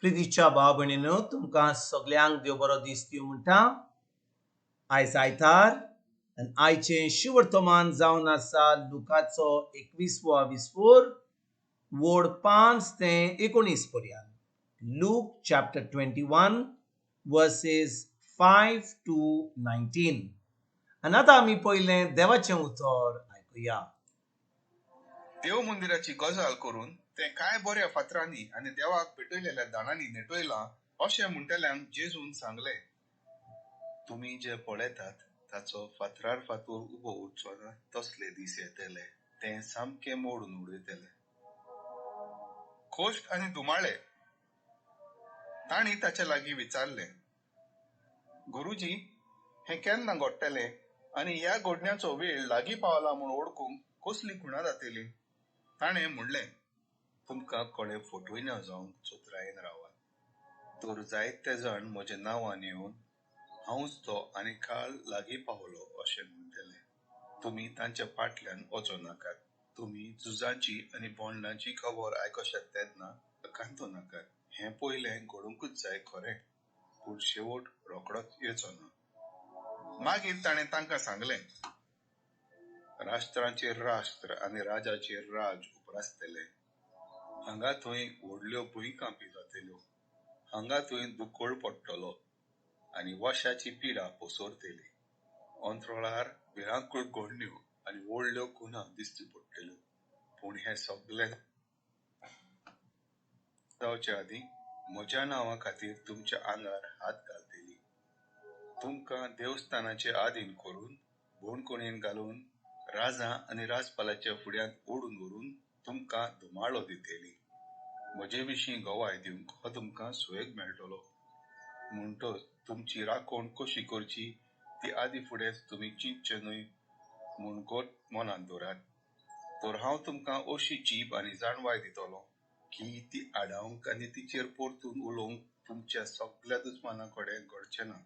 प्रितीच्या भाव भयणीनो तुमकां सगळ्यांक देव बरो दीस दिवं म्हणटा. आयज आयतार आनी आयचें शिवर्तमान जावन आसा लुकाचो 21वा विस्वोर वोड 5 ते 19 पर्यंत. Look chapter 21 versus 5 to 19. आनी आतां आमी पयलें देवाचें उतर आयकुया. देव मंदिराची गजाल करून ते काय बऱ्या फातरांनी आणि देवाक पेटयलेल्या दानांनी नेटयलां अशें म्हणटल्यांक जेजून सांगले, तुम्ही जे पळयतात ताचो फातरार फातोर उबो उरचो ना तसले दीस येतले. ते सामके मोडून उडयतले. खोश्ट आनी दुमाळे तांणी ताचे लागीं विचारले, गुरुजी, हे केन्ना घडटले आनी ह्या घडण्याचो वेळ लागीं पावला म्हूण ओळखूंक कसली खुणा जातली? ताणें म्हणलें, तुमकां कोणे फटोय ना जावंक चोत्रायेन रावात. तर जायते जाण म्हज्या नांवान येवन हांवूच तो आनी काळ लागीं पावलो अशें म्हणटले. तुमी तांच्या फाटल्यान वचो नाकात. तुमी झुजाची आनी बोंडाची खबर आयकशात तेन्ना अकांतो नाकात. हें पयलें घडोवंकूच जाय खरें, पूण शेवट रोखडोच येवचो ना. मागीर ताणें तांकां सांगलें, राष्ट्रांचेर राष्ट्र आनी राजाचेर राज उप्रासतले. हांगा थंय व्हडल्यो भुंयकांपी जातल्यो. हांगा थंय दुकोळ पडटलो आनी वशाची पिडा पसरतली. अंतराळार भिरांकूळ घडण्यो आनी व्हडल्यो खुणा दिश्टी पडटल्यो. पूण हे सगळे जावचे आदीं म्हज्या नांवा खातीर तुमच्या आंगार हात घालतली. तुमकां देवस्थानाचे आधीन करून बोणकुणेन घालून राजा आनी राजपालाच्या फुड्यांत ओडून व्हरून तुमकां धुमाळो दितली. म्हजे विशीं गवाय दिवंक हो तुमकां सुयेग मेळटलो. म्हणटच तुमची राखण कशी करची ती आदी फुडेंच तुमी चिंतचे न्हय म्हूण गोट मनांत दवरात. तर हांव तुमकां अशी जीब आनी जाणवाय दितलो की ती आडावंक आनी तिचेर परतून उलोवंक तुमच्या सगळ्या दुस्मानां कडेन घडचें ना.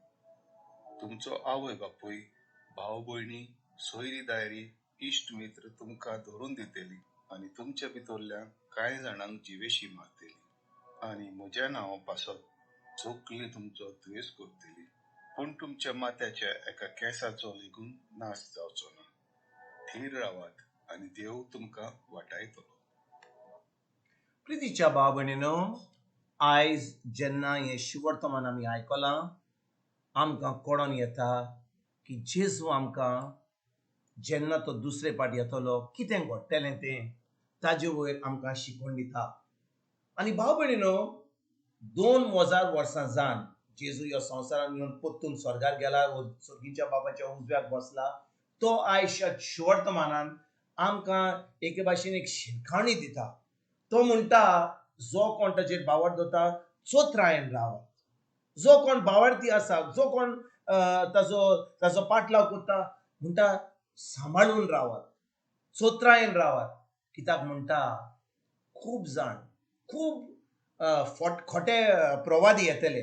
तुमचो आवय बापूय, भाव भयणी, सोयरी दायरी, इश्ट मित्र तुमकां धरून दितली आनी तुमच्या भितरल्या कांय जाणांक जिवेशी मारतली. आनी म्हज्या नांवा पासत सगळीं तुमचो द्वेस करतली. पूण तुमच्या माथ्याच्या एका केंसाचो लेगून नाश जावचो ना. थीर रावात आनी देव तुमकां वाटायतलो. प्रितीच्या भाव भयणीनो, आयज जेन्ना हें शिवर्तमान आमी आयकलां, आमकां कळोन येता की जेजू आमकां जेन्ना तो दुसरे फावट येतलो कितें घडटलें तें ताजे वयर आमकां शिकवण दिता. आनी भाव भयणीनो, 2000 वर्सां जावन जेजू ह्या संवसारान येवन पोत्तून स्वर्गार गेला, सर्गीच्या बापाच्या उजव्याक बसला. तो आयज शिवर्तमानान आमकां एके भाशेन एक शिरकावणी दिता. तो म्हणटा, जो कोण ताचेर बावर दवरता चोत्रायेन रावात. जो कोण बावार्थी आसा, जो कोण ताचो पाटलाव करता, म्हणटा सांबाळून रावात, चोत्रायेन रावात. कित्याक म्हणटा, खूब जाण खूब खोटे प्रवादी येतले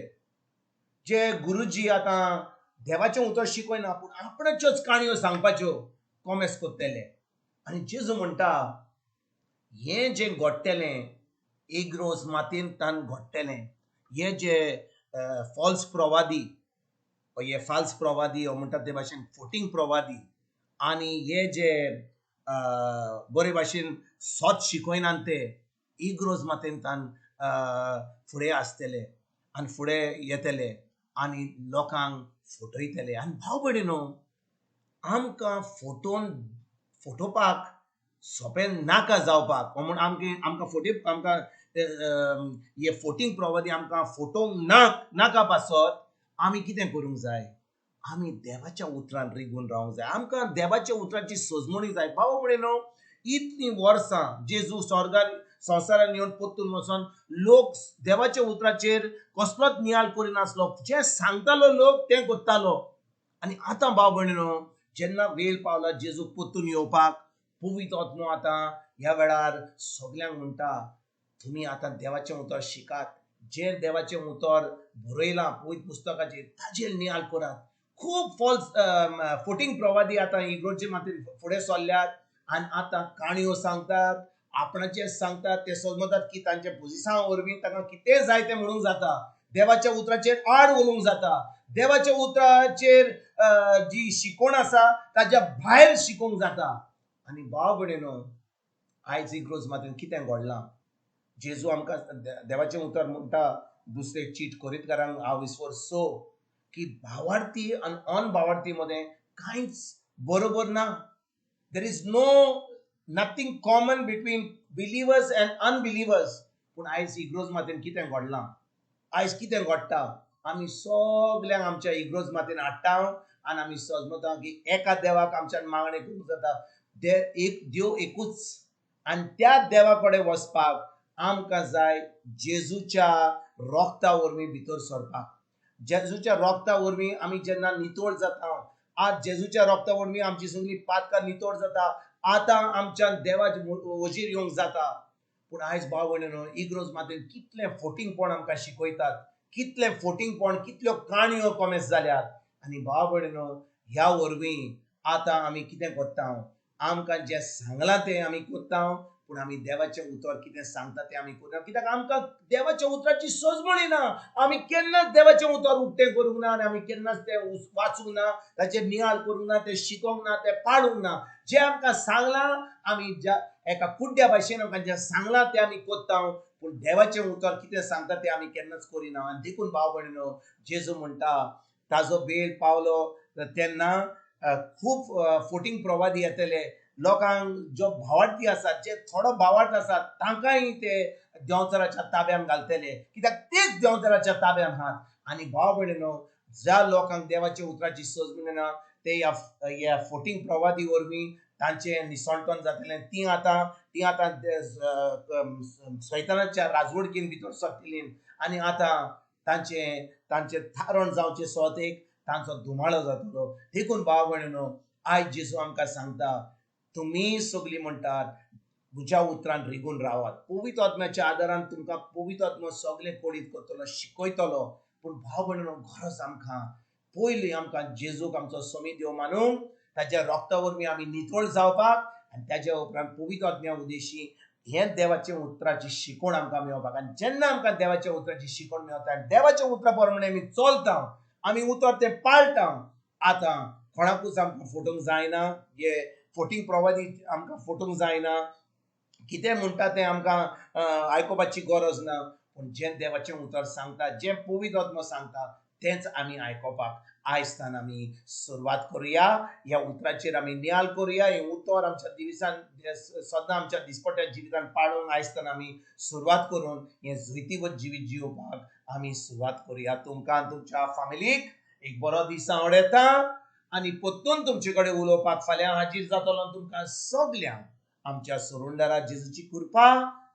जे गुरुजी आतां देवाचें उतर शिकयना पूण आपणाच्योच काणयो सांगपाच्यो कॉमेस करतले. आनी जेजू म्हणटा, हें जें घडटलें एक रोज मातयेंतल्यान घडटलें. हे जे फॉल्स प्रवादी, हे फाल्स प्रवादी हो म्हणटात ते भाशेन फोटींग प्रवादी, आनी हे जे बरे भाशेन सोच शिकयनात ते एक रोज मातयेंतल्यान फुडें आसतले आनी फुडें येतले आनी लोकांक फटयतले. आनी भाव भयणीनो, आमकां फटोवपाक सोंपें नाका जावपाक, म्हूण आमकां हे फोटींग प्रवादी आमकां फटोवंक नाका पासत आमी कितें करूंक जाय? आमी देवाच्या उतरान रिगून रावंक जाय. आमकां देवाच्या उतराची सोजमणी जाय. भाव भयणीनो, इतलीं वर्सां जेजू संवसारान येवन पोत्तून वचोन लोक देवाच्या उतराचेर कसलोच नियाळ करिनासलो. जें सांगतालो लोक तें करतालो. आनी आतां भाव भयणीनो, जेन्ना वेळ पावला जेजू पोत्तून येवपाक, पवित्र आत्मो आतां ह्या वेळार सगळ्यांक म्हणटा, तुमी आतां देवाचें उतर शिकात. जें देवाचें उतर बरयलां पवित्र पुस्तकाचेर ताचेर नियाळ करात. खूब फॉल्स फोटींग प्रवादी आतां इगर्जे माथेर फुडें सरल्यात आनी आतां काणयो सांगतात आपणाचे सांगतात ते समजतात की तांच्या पुलिसां वरवीं ताका कितें जाय तें म्हणूंक जाता, देवाच्या उतराचेर आड उलोवंक जाता, देवाच्या उतराचेर जी शिकवण आसा ताच्या भायर शिकोवंक जाता. आनी भाव भयणीनो, आयज इग्रोज मातेन कितें घडलां? जेजू आमकां देवाचें उतर म्हणटा दुसरे चीटकोरीतकारांक हांव विस्वर सो की भावार्थी आनी अनभावार्थी मदें कांयच बरोबर ना. There is no nothing common between believers and unbelievers. पूण आयज इग्रोज मातेन कितें घडलां? आयज कितें घडटा? आमी सगल्यांक आमच्या इग्रोज मातेन हाडटा आनी आमी समजता की एका देवाक आमच्यान मागणें करूंक जाता. एक देव एकूच आनी त्या देवा कडेन वचपाक आमकां जाय जेजूच्या रोगता वरवीं भितर सरपाक. जेजूच्या रोगता वरवीं आमी जेन्ना नितोळ जाता, आज जेजूच्या रोगता वरवीं आमची सगळीं पातकां नितोळ जाता. आतां आमच्यान देवाच्या वजीर येवंक जाता. पूण आयज भाव भयणीनो, इग्रोज मातेन कितलें फोटिंगपण आमकां शिकयतात, कितलें फोटिंगपण, कितल्यो काणयो कॉमेस जाल्यात. आनी भाव भयणीनो, ह्या वरवीं आतां आमी कितें कोत्ता? आमकां जें सांगलां तें आमी कोत्ता, पूण आमी देवाचें उतर कितें सांगता तें आमी करना. कित्याक आमकां देवाच्या उतराची सोजमणी ना. आमी केन्नाच देवाचें उतर उक्तें करूंक ना आनी आमी केन्नाच तें वाचूंक ना, ताचेर नियाळ करूंक ना, तें शिकोवंक ना, तें पाडूंक ना. जें आमकां सांगलां, आमी ज्या एका कुड्ड्या भाशेन आमकां जें सांगलां तें आमी कोत्ता, पूण देवाचें उतर कितें सांगता तें आमी केन्नाच करिना. आनी देखून भाव भयणीनो, जेजू म्हणटा ताजो वेळ पावलो तेन्ना खूब फोटींग प्रवादी येतले. लोकांक जो भावार्थी आसात, जे थोडो भावार्थ आसात, तांकांय ते देंवचाराच्या ताब्यान घालतले, कित्याक तेच देंवचाराच्या ताब्यान आहात. आनी भाव भयणीनो, ज्या लोकांक देवाच्या उतराची सोजमणी ना, ते ह्या फोटींग प्रवादी वरवीं तांचें निसणटण जातलें. ती आतां सैतानाच्या राजवडकीन भितर सरतलीं आनी आतां तांचें थारण जावचें सोतेक तांचो धुमाळो जातलो. देखून भाव भयणीनो, आयज जेजू आमकां सांगता, तुमी सगळीं म्हणटात म्हज्या उतरान रिगून रावात. पवित्र आत्म्याच्या आदारान तुमकां पवित्र आत्मो सगळें कोडीत करतलो, शिकयतलो. पूण भाव भयणीनो, गरज आमकां पयलीं आमकां जेजूक आमचो समी देव मानूंक, ताच्या रोगता वरवीं आमी नितळ जावपाक आनी ताच्या उपरांत पवित्र आत्म्या उदेशी हें देवाचें उतराची शिकवण आमकां मेळपाक. आनी जेन्ना आमकां देवाच्या उतराची शिकवण मेळटा आनी देवाच्या उतरा प्रमाणे आमी चलता, आमी उतर तें पाळटा, आतां कोणाकूच आमकां फोटोवंक जायना. हे फोटींग प्रवादी आमकां फोटोवंक जायना. कितें म्हणटा तें आमकां आयकोपाची गरज ना. पूण जें देवाचें उतर सांगता, जें पवित्र आत्मो सांगता, तेंच आमी आयकोपाक आयजतान आमी सुरवात करुया. ह्या उतराचेर आमी नियाळ करुया. हें उतर आमच्या दिवसान सदां आमच्या दिसपट्या जिवितान पाळूंक आयजतान आमी सुरवात करून हें जैतिवत जिवीत जिवपाक आमी सुरवात करुया. तुमकां तुमच्या फॅमिलीक एक बरो दीस हांव येता आनी परतून तुमचे कडेन उलोवपाक फाल्यां हाजीर जातलो. तुमकां सगल्यांक आमच्या सुरुंडरा जेजूची कृपा,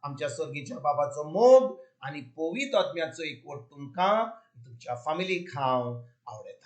आमच्या सर्गीच्या बाबाचो मोग आनी पवित्र आत्म्याचो एकवट तुमकां तुमच्या फॅमिलीक हांव आवडयता.